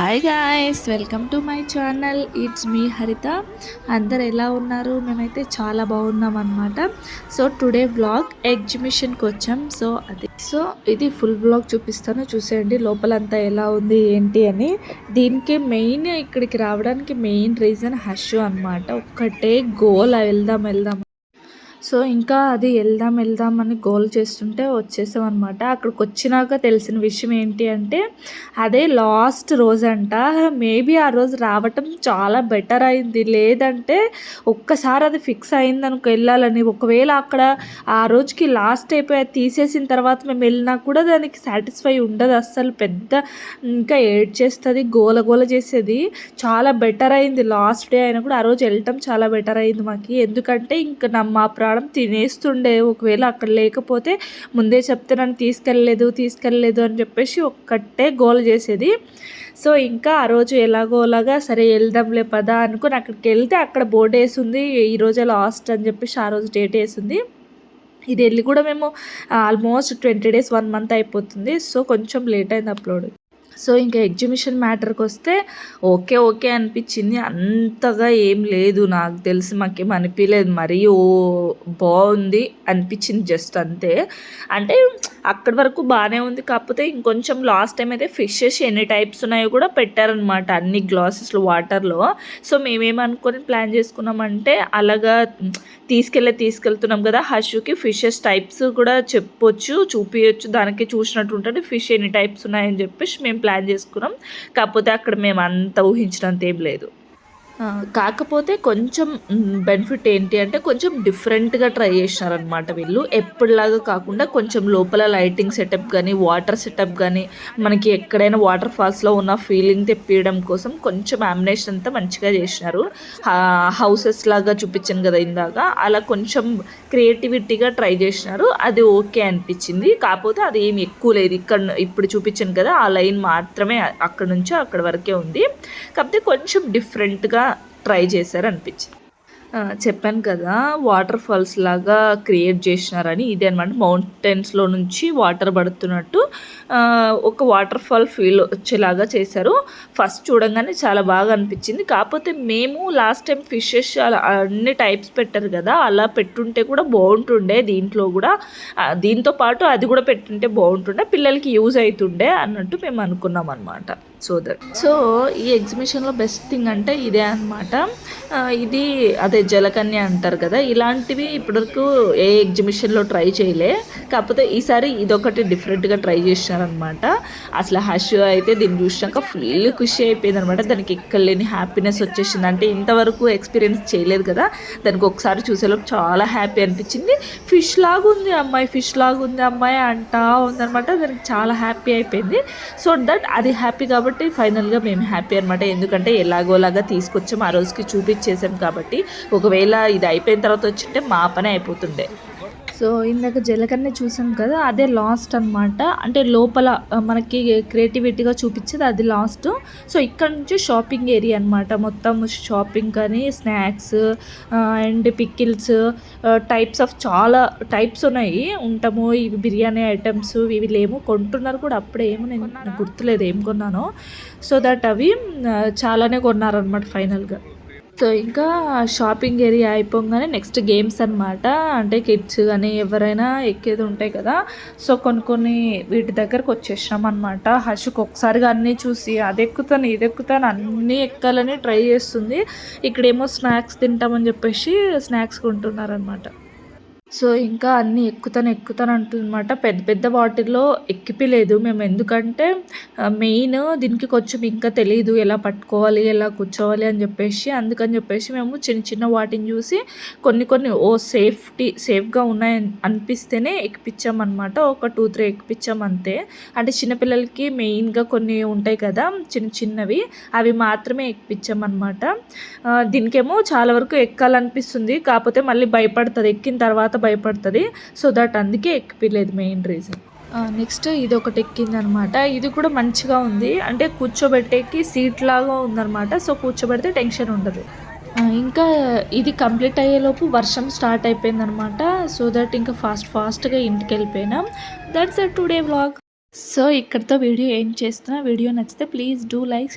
Hi guys, welcome to my channel. It's me హరిత. అందరు ఎలా ఉన్నారు? మేమైతే చాలా బాగున్నాం అనమాట. సో టుడే వ్లాగ్ ఎగ్జిబిషన్కి వచ్చాం. సో ఇది ఫుల్ వ్లాగ్ చూపిస్తాను, చూసేయండి లోపలంతా ఎలా ఉంది ఏంటి అని. దీనికి మెయిన్ ఇక్కడికి రావడానికి మెయిన్ రీజన్ హషు అనమాట. ఒక్కటే గోల్, వెళ్దాం వెళ్దాం. సో ఇంకా అది వెళ్దాం అని గోల్ చేస్తుంటే వచ్చేసాం అనమాట. అక్కడికి వచ్చినాక తెలిసిన విషయం ఏంటి అంటే అదే లాస్ట్ రోజు అంట. మేబీ ఆ రోజు రావటం చాలా బెటర్ అయింది, లేదంటే ఒక్కసారి అది ఫిక్స్ అయింది అనుకో వెళ్ళాలని. ఒకవేళ అక్కడ ఆ రోజుకి లాస్ట్ అయిపోయి తీసేసిన తర్వాత మేము వెళ్ళినా కూడా దానికి సాటిస్ఫై ఉండదు అస్సలు. పెద్ద ఇంకా ఏడ్ చేస్తుంది, గోల చేసేది. చాలా బెటర్ అయింది లాస్ట్ డే అయినా కూడా ఆ రోజు వెళ్ళటం చాలా బెటర్ అయింది మాకు. ఎందుకంటే ఇంకా మా ప్రాణం తినేస్తుండే ఒకవేళ అక్కడ లేకపోతే. ముందే చెప్తే నన్ను తీసుకెళ్ళలేదు అని చెప్పేసి ఒక్కటే గోల్ చేసేది. సో ఇంకా ఆ రోజు ఎలాగోలాగా సరే వెళ్దాంలే పదా అనుకుని అక్కడికి వెళ్తే అక్కడ బోర్డు వేసింది ఈరోజే లాస్ట్ అని చెప్పేసి ఆ రోజు డేట్ వేసింది. ఇది వెళ్ళి కూడా మేము ఆల్మోస్ట్ 20 days 1 month అయిపోతుంది. సో కొంచెం లేట్ అయింది అప్లోడ్. సో ఇంకా ఎగ్జిబిషన్ మ్యాటర్కి వస్తే ఓకే అనిపించింది. అంతగా ఏం లేదు, నాకు తెలిసి మాకేం అనిపించలేదు మరీ బాగుంది అనిపించింది, జస్ట్ అంతే. అంటే అక్కడి వరకు బాగానే ఉంది, కాకపోతే ఇంకొంచెం లాస్ట్ టైం అయితే ఫిషెస్ ఎన్ని టైప్స్ ఉన్నాయో కూడా పెట్టారనమాట అన్ని గ్లాసెస్లో వాటర్లో. సో మేమేమనుకొని ప్లాన్ చేసుకున్నామంటే అలాగా తీసుకెళ్తున్నాం కదా హషుకి, ఫిషెస్ టైప్స్ కూడా చెప్పొచ్చు, చూపించచ్చు, దానికి చూసినట్టు ఉంటుంది ఫిష్ ఎన్ని టైప్స్ ఉన్నాయని చెప్పేసి మేము ప్లాన్ చేసుకున్నాం. కాకపోతే అక్కడ మేము అంత ఊహించినంత ఏం లేదు. కాకపోతే కొంచెం బెనిఫిట్ ఏంటి అంటే కొంచెం డిఫరెంట్గా ట్రై చేసినారనమాట వీళ్ళు. ఎప్పటిలాగా కాకుండా కొంచెం లోపల లైటింగ్ సెటప్ కానీ వాటర్ సెటప్ కానీ మనకి ఎక్కడైనా వాటర్ ఫాల్స్లో ఉన్న ఫీలింగ్ తెప్పియడం కోసం కొంచెం యామినేషన్ అంతా మంచిగా చేసినారు. హౌసెస్ లాగా చూపించాను కదా ఇందాక, అలా కొంచెం క్రియేటివిటీగా ట్రై చేసినారు. అది ఓకే అనిపించింది. కాకపోతే అది ఏమి ఎక్కువ లేదు. ఇప్పుడు చూపించాను కదా ఆ లైన్ మాత్రమే అక్కడ నుంచి అక్కడ వరకే ఉంది. కాకపోతే కొంచెం డిఫరెంట్గా ట్రై చేశారు అనిపించింది. చెప్పాను కదా వాటర్ ఫాల్స్ లాగా క్రియేట్ చేసినారని. ఇదే అనమాట, మౌంటైన్స్లో నుంచి వాటర్ పడుతున్నట్టు ఒక వాటర్ ఫాల్ ఫీల్ వచ్చేలాగా చేశారు. ఫస్ట్ చూడంగానే చాలా బాగా అనిపించింది. కాకపోతే మేము లాస్ట్ టైం ఫిషెస్ అన్ని టైప్స్ పెట్టారు కదా, అలా పెట్టుంటే కూడా బాగుంటుండే. దీంట్లో కూడా దీంతో పాటు అది కూడా పెట్టుంటే బాగుంటుండే, పిల్లలకి యూజ్ అవుతుండే అన్నట్టు మేము అనుకున్నాం అనమాట. సో ఈ ఎగ్జిబిషన్లో బెస్ట్ థింగ్ అంటే ఇదే అనమాట. ఇది అదే జలకన్య అంటారు కదా, ఇలాంటివి ఇప్పటివరకు ఏ ఎగ్జిబిషన్లో ట్రై చేయలే. కాకపోతే ఈసారి ఇదొకటి డిఫరెంట్గా ట్రై చేశారనమాట. అసలు హష్ అయితే దీన్ని చూసినాక ఫుల్ ఖుషి అయిపోయింది అనమాట. దానికి ఎక్కలేని హ్యాపీనెస్ వచ్చేసింది. అంటే ఇంతవరకు ఎక్స్పీరియన్స్ చేయలేదు కదా, దానికి ఒకసారి చూసేలోపు చాలా హ్యాపీ అనిపించింది. ఫిష్ లాగా ఉంది అమ్మాయి అంటా ఉందనమాట. దానికి చాలా హ్యాపీ అయిపోయింది. సో దట్ అది హ్యాపీ కాబట్టి ఫైనల్గా మేము హ్యాపీ అనమాట. ఎందుకంటే ఎలాగోలాగా తీసుకొచ్చాం, ఆ రోజుకి చూపించేసాం కాబట్టి. ఒకవేళ ఇది అయిపోయిన తర్వాత వచ్చింటే మా పని అయిపోతుండే. సో ఇందాక జలకన్నే చూసాం కదా, అదే లాస్ట్ అనమాట. అంటే లోపల మనకి క్రియేటివిటీగా చూపించేది అది లాస్ట్. సో ఇక్కడ నుంచి షాపింగ్ ఏరియా అనమాట. మొత్తం షాపింగ్ కానీ snacks and pickles types of చాలా టైప్స్ ఉన్నాయి. ఉంటాము ఇవి బిర్యానీ ఐటమ్స్, ఇవి లేమో కొంటున్నారు కూడా. అప్పుడే ఏమో నేను గుర్తులేదు ఏం కొన్నానో. సో దట్ అవి చాలానే కొన్నారనమాట ఫైనల్గా. సో ఇంకా షాపింగ్ ఏరియా అయిపోగానే నెక్స్ట్ గేమ్స్ అనమాట. అంటే కిడ్స్ కానీ ఎవరైనా ఎక్కేది ఉంటాయి కదా, సో కొన్ని వీటి దగ్గరకు వచ్చేసినాం అనమాట. హర్షుకు ఒకసారిగా అన్నీ చూసి అది ఎక్కుతాను అన్నీ ఎక్కాలని ట్రై చేస్తుంది. ఇక్కడేమో స్నాక్స్ తింటామని చెప్పేసి స్నాక్స్ కొంటున్నారనమాట. సో ఇంకా అన్నీ ఎక్కుతాను అంటుందన్నమాట. పెద్ద వాటిల్లో ఎక్కిపిలేదు మేము. ఎందుకంటే మెయిన్ దీనికి కొంచెం ఇంకా తెలియదు ఎలా పట్టుకోవాలి ఎలా కూర్చోవాలి అని చెప్పేసి. అందుకని చెప్పేసి మేము చిన్న వాటిని చూసి కొన్ని సేఫ్గా ఉన్నాయని అనిపిస్తేనే ఎక్కిపించామన్నమాట. ఒక 2-3 ఎక్కిపించాం అంతే. అంటే చిన్నపిల్లలకి మెయిన్గా కొన్ని ఉంటాయి కదా చిన్నవి, అవి మాత్రమే ఎక్కిపించామన్నమాట. దీనికేమో చాలా వరకు ఎక్కాలనిపిస్తుంది, కాకపోతే మళ్ళీ భయపడుతుంది, ఎక్కిన తర్వాత భయపడుతుంది. సో దట్ అందుకే ఎక్కిపోలేదు మెయిన్ రీజన్. నెక్స్ట్ ఇది ఒకటి ఎక్కిందనమాట. ఇది కూడా మంచిగా ఉంది, అంటే కూర్చోబెట్టేకి సీట్ లాగా ఉందనమాట. సో కూర్చోబెడితే టెన్షన్ ఉండదు. ఇంకా ఇది కంప్లీట్ అయ్యేలోపు వర్షం స్టార్ట్ అయిపోయిందనమాట. సో దట్ ఇంకా ఫాస్ట్గా ఇంటికి వెళ్ళిపోయినాం. That's a today vlog. So ఇక్కడితో వీడియో ఏం చేస్తున్నా. వీడియో నచ్చితే ప్లీజ్ డూ లైక్.